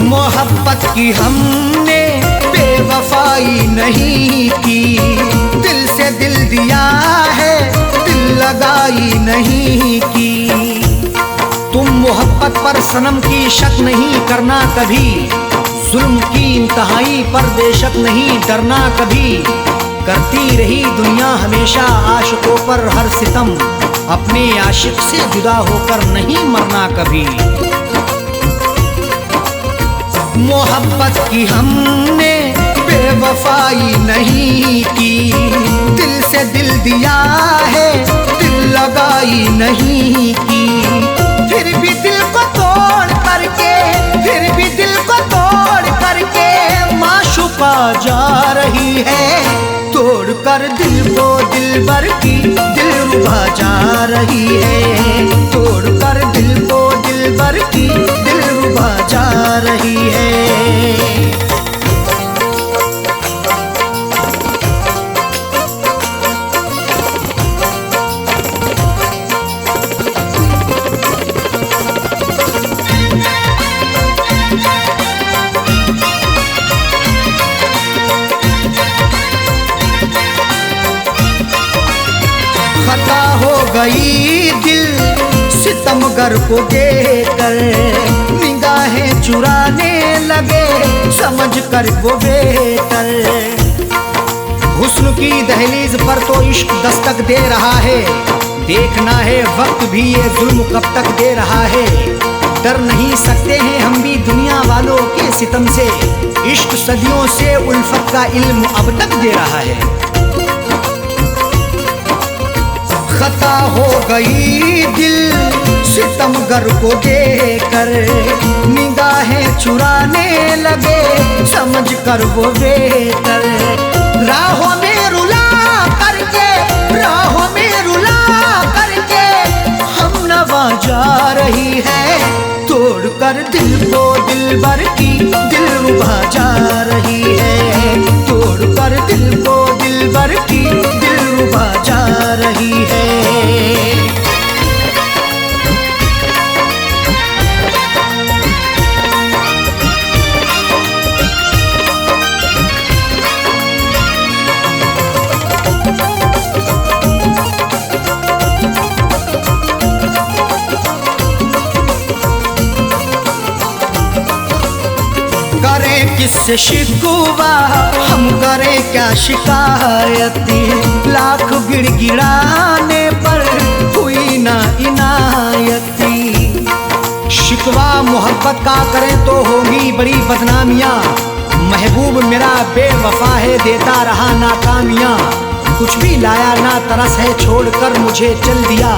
मोहब्बत की हमने बेवफाई नहीं की, दिल से दिल दिया है, दिल लगाई नहीं की। तुम मोहब्बत पर सनम की शक नहीं करना कभी, जुल्म की इंतहाई पर बेशक नहीं डरना कभी। करती रही दुनिया हमेशा आशिकों पर हर सितम, अपने आशिक से जुदा होकर नहीं मरना कभी। मोहब्बत की हमने बेवफाई नहीं की, दिल से दिल दिया है दिल लगाई नहीं की। फिर भी दिल को तोड़ करके, फिर भी दिल को तोड़ करके माशूका जा रही है। तोड़ कर दिल को दिलबर की दिलरुबा जा रही है। तोड़ कर दिल को दिलबर की दिलरुबा जा रही है। खता हो गई दिल सितमगर को देखकर, निगाहें चुराने लगे समझ कर वो बेहतर। हुस्न की दहलीज पर तो इश्क दस्तक दे रहा है, देखना है वक्त भी ये जुल्म कब तक दे रहा है। डर नहीं सकते हैं हम भी दुनिया वालों के सितम से, इश्क सदियों से उल्फत का इल्म अब तक दे रहा है। खता हो गई दिल सितमगर को देखकर, निगाहें चुराने लगे समझ कर वो बेहतर। राहों में रुला करके, राहों में रुला करके हम नवा जा रही है। तोड़ कर दिल को दिलबर की दिलरुबा जा रही है। तोड़ कर दिल को दिलबर की दिलरुबा जा रही है। करें किससे शिकवा हम करें क्या शिकायती, लाख गिड़गिड़ाने पर हुई ना इनायती। शिकवा मोहब्बत का करें तो होगी बड़ी बदनामियाँ, महबूब मेरा बेवफा है देता रहा नाकामियाँ। कुछ भी लाया ना तरस है छोड़कर मुझे चल दिया,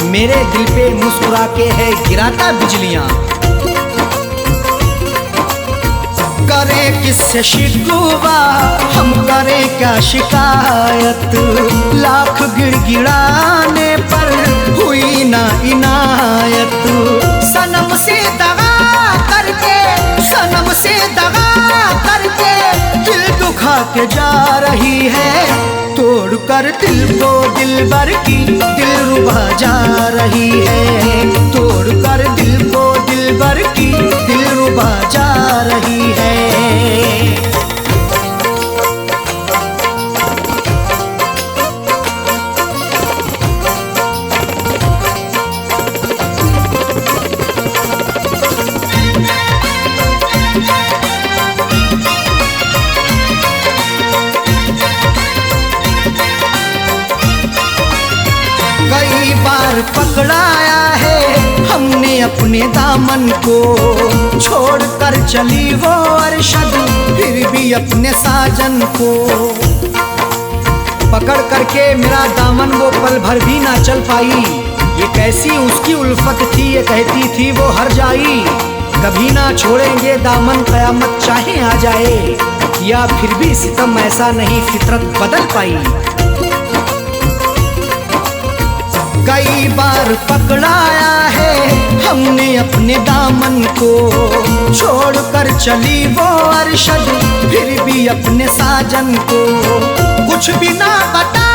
मेरे दिल पे मुस्कुरा के है गिराता बिजलियाँ। करें किससे शिकवा हम करें क्या शिकायत, लाख गिड़गिड़ाने पर हुई ना इनायत। सनम से दगा करके, सनम से दगा करके दिल दुखा के जा रही है। तोड़ कर दिल को दिलबर की दिलरुबा जा रही है। तोड़ कर दिल को दिलबर की दिलरुबा जा रही है। कई बार पकड़ाया है हमने अपने दामन को, छोड़ कर चली वो अरशद फिर भी अपने साजन को। पकड़ करके मेरा दामन वो पल भर भी ना चल पाई, ये कैसी उसकी उल्फत थी ये कहती थी वो हर जाई। कभी ना छोड़ेंगे दामन कयामत चाहे आ जाए, या फिर भी सितम ऐसा नहीं फितरत बदल पाई। कई बार पकड़ाया है हमने अपने दामन को, छोड़ कर चली वो अरशद फिर भी अपने साजन को। कुछ भी ना बता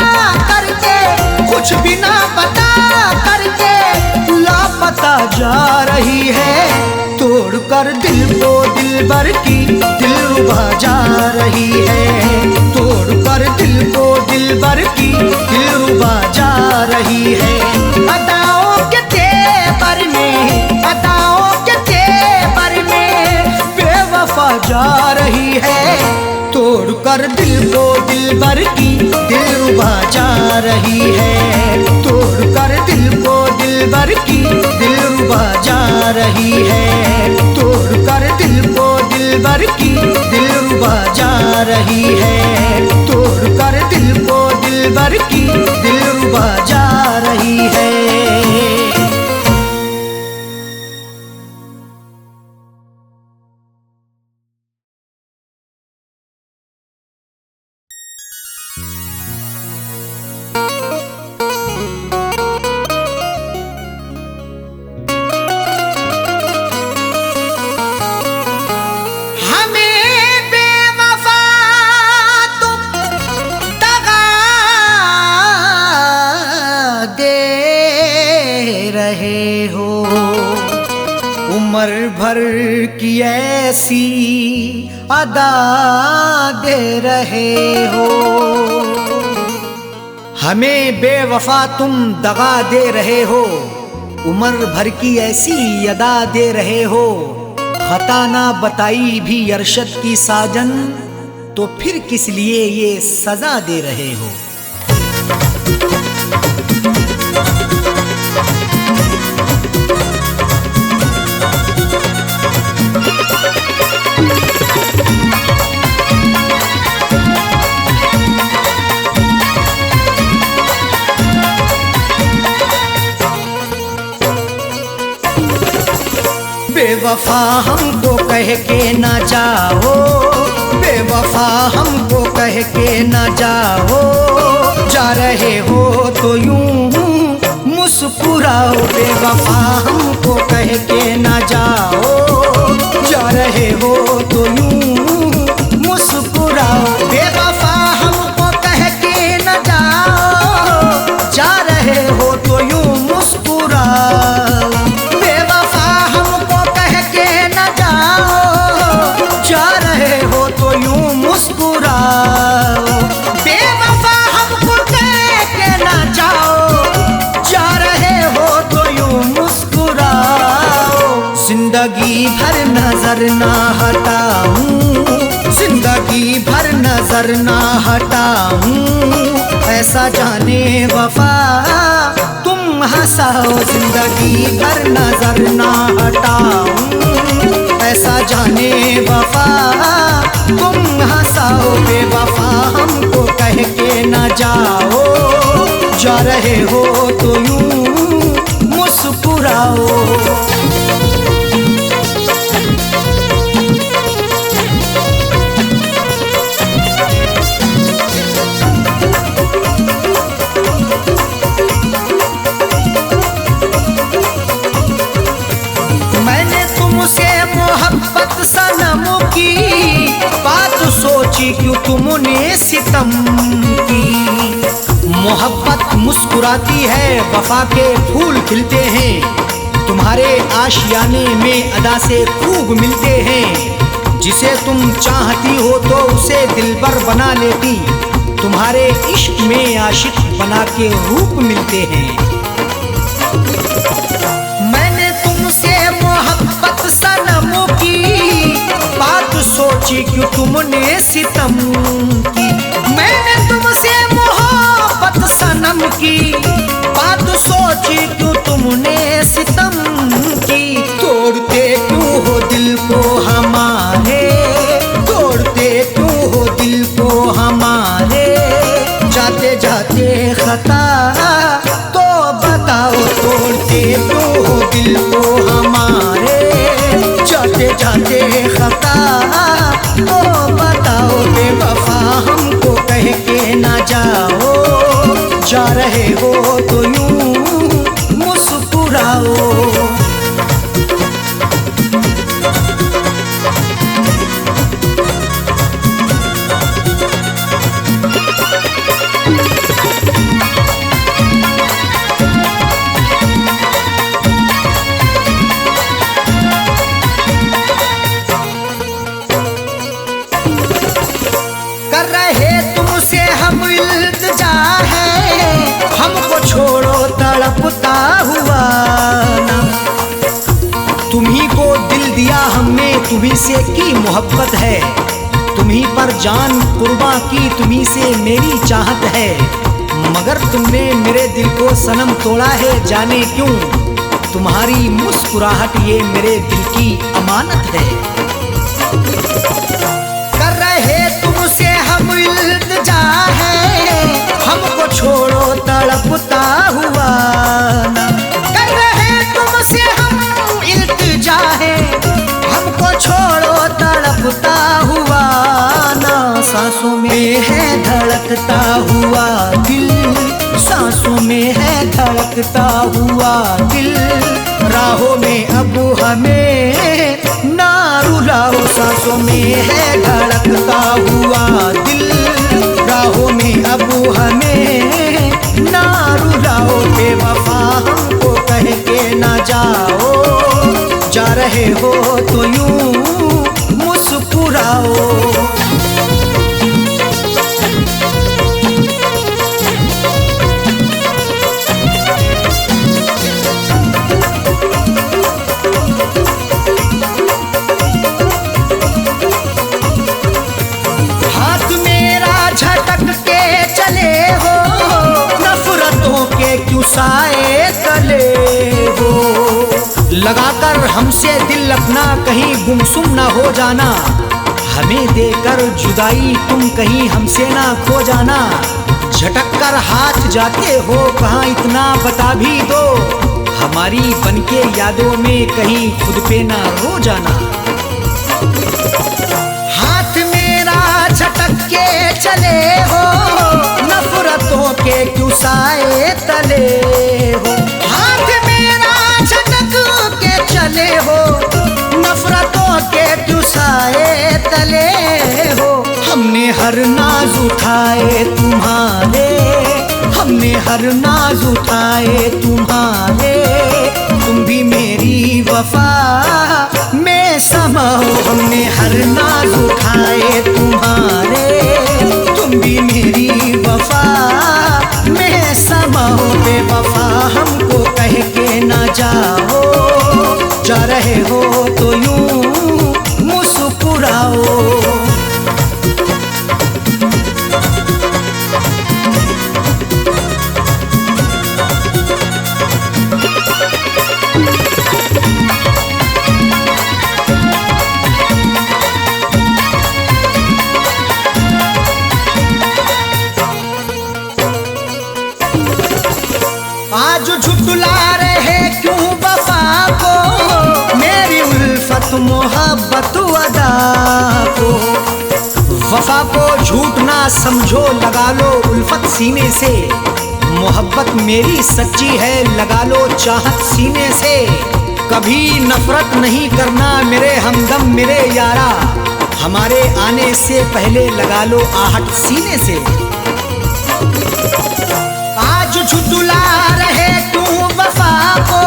करके, कुछ भी ना बता करके लापता जा रही है। तोड़ कर दिल को दिलबर की दिलरुबा जा रही है। तोड़ कर दिल को दिलबर की दिलरुबा जा रही है। तोड़कर दिल को दिलबर की दिलरुबा जा रही है, तोड़कर दिल को दिलबर की दिलरुबा जा रही है, तोड़कर दिल को दिलबर की दिलरुबा जा रही है, तोड़कर दिल को दिलबर की दिलरुबा जा रही है। उम्र भर की ऐसी अदा दे रहे हो, हमें बेवफा तुम दगा दे रहे हो, उम्र भर की ऐसी अदा दे रहे हो। खता ना बताई भी अरशद की साजन, तो फिर किस लिए ये सजा दे रहे हो। बेवफा हमको कह के ना जाओ, बेवफा हमको कह के ना जाओ, जा रहे हो तो यूं मुस्कुराओ। बेवफा हमको कह के ना जाओ, जा रहे हो तो यूं मुस्कुराओ। बेवफा हमको कह के ना जाओ, जा रहे हो तो यूं मुस्कुराओ। बेवफा हमको कह के ना जाओ, जा रहे हो तो यूं मुस्कुराओ। जिंदगी भर नजर ना हटाऊं, जिंदगी भर नजर ना हटाऊं, ऐसा जाने वफा तुम हंसाओ। जिंदगी भर नजर ना हटाऊं, ऐसा जाने वफा तुम हंसाओ। बेवफा हमको कह के ना जाओ, जा रहे हो तो यूं मुस्कुराओ। मैंने तुमसे मोहब्बत सनम की बात सोची, क्यों तुमने सितम की। मोहब्बत मुस्कुराती है, वफा के फूल खिलते हैं, तुम्हारे आशियाने में अदा से खूब मिलते हैं। जिसे तुम चाहती हो तो उसे दिलबर बना लेती, तुम्हारे इश्क में आशिक बना के रूप मिलते हैं। मैंने तुमसे मोहब्बत सनम की बात सोची, क्यों तुमने सितम की। मैंने तुमसे मोहब्बत सनम की बात सोची, क्यों तुमने सितम की। तोड़ते क्यों हो दिल को हमारे, तोड़ते क्यों हो दिल को हमारे, जाते जाते खता तो बताओ। तोड़ते क्यों हो दिल को हमारे, जाते जाते खता तो बताओ। बेवफा हमको कह के ना जाओ, जा रहे हो तो यूं मुस्कुराओ। कर रहे तुमसे हम इल्तिजा है, हमको छोड़ो तड़पता हुआ ना। तुम्ही को दिल दिया हमने, तुम्ही से की मोहब्बत है, तुम्ही पर जान कुर्बा की, तुम्ही से मेरी चाहत है। मगर तुमने मेरे दिल को सनम तोड़ा है, जाने क्यों? तुम्हारी मुस्कुराहट ये मेरे दिल की अमानत है। कर रहे तुमसे हम इल्तिजा है, हमको छोड़ो तड़पता हुआ ना। कर रहे तुमसे हम इल्तिजा है, हमको छोड़ो तड़पता हुआ ना। सांसों में है धड़कता हुआ दिल, सांसों में है धड़कता हुआ दिल। राहों में अब हमें ना रुलाओ, सांसों में है धड़कता हुआ दिल। राहों में अब हमें ना रुलाओ, बेवफा हमको कह के ना जाओ। जा रहे हो तो यूं मुस्कुराओ। हाथ मेरा झटक के चले हो, नफरतों के क्यों साए तले हो। लगाकर हमसे दिल अपना कहीं गुमसुम ना हो जाना, हमें देकर जुदाई तुम कहीं हमसे ना खो जाना। झटक कर हाथ जाते हो कहाँ इतना बता भी दो, हमारी बनके यादों में कहीं खुद पे ना रो जाना। हाथ मेरा झटक के चले हो, नफरतों के क्यों साए तले हो। हाथ मेरा झटक के चले हो, नफरतों के क्यों साए तले हो। हमने हर नाज उठाए तुम्हारे, हमने हर नाज उठाए तुम्हारे। तुम भी मेरी वफा में समाओ, हमने हर नाज उठाए तुम्हारे। तुम भी मेरी वफा में समाओ, बेवफा हमको कह के ना जाओ। जा रहे हो तो यूं मुस्कुराओ। आज झुटला रहे क्यों वफा को, मेरी उल्फत मोहब्बत अदा को। वफा को झूठ ना समझो, लगा लो उल्फत सीने से। मोहब्बत मेरी सच्ची है, लगा लो चाहत सीने से। कभी नफरत नहीं करना मेरे हमदम मेरे यारा, हमारे आने से पहले लगा लो आहट सीने से। आज झुटला रहे तू वफा को,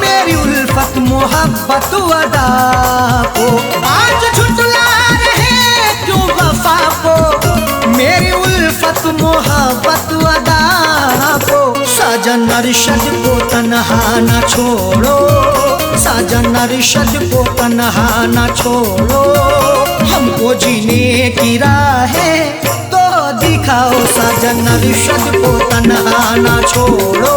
मेरी उल्फत मोहब्बत अदा को। आज झुटला रहे तू वफा को, मेरी उल्फत मोहब्बत अदा को। साजन अरशद को तन्हा न छोड़ो, साजन अरशद को तन्हा न छोड़ो। हमको जीने की राहें दिखाओ, साजन अरशद को तन्हा ना छोड़ो।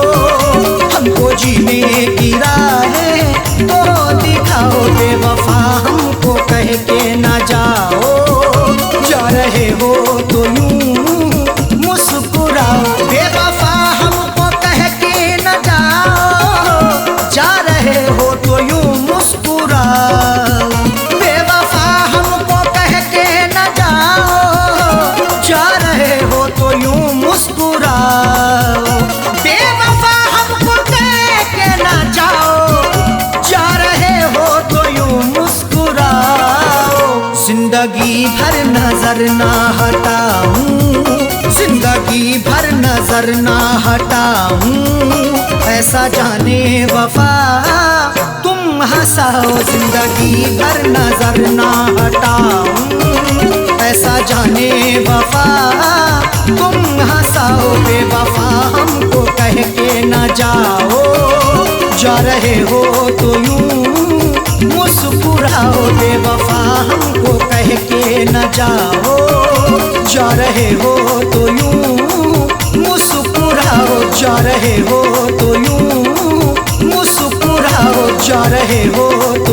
हमको जीने की राहें तो दिखाओ, बेवफा हमको कह के ना जाओ। जा रहे हो तो यूं मुस्कुराओ, बेवफा हमको कह के ना जाओ। जा रहे हो तो यूं मुस्कुराओ, बेवफा हमको कह के ना जाओ। जा रहे हो तो यूं मुस्कुराओ, बेवफा हमको कह के ना जाओ। जा रहे हो तो यूं मुस्कुराओ। जिंदगी भर नजर ना हटाऊं, जिंदगी भर नजर ना हटाऊं। ऐसा जाने वफा तुम हंसाओ, जिंदगी भर नजर ना हटाऊं। ऐसा जाने वफा तुम हंसाओ, बेवफा हमको कह के ना जाओ। जा रहे हो तो यूं मुस्कुराओ, बेवफा हमको कह के न जाओ, जा रहे हो तो यूं मुस्कुराओ, जा रहे हो तो यूं मुस्कुराओ, जा रहे हो तो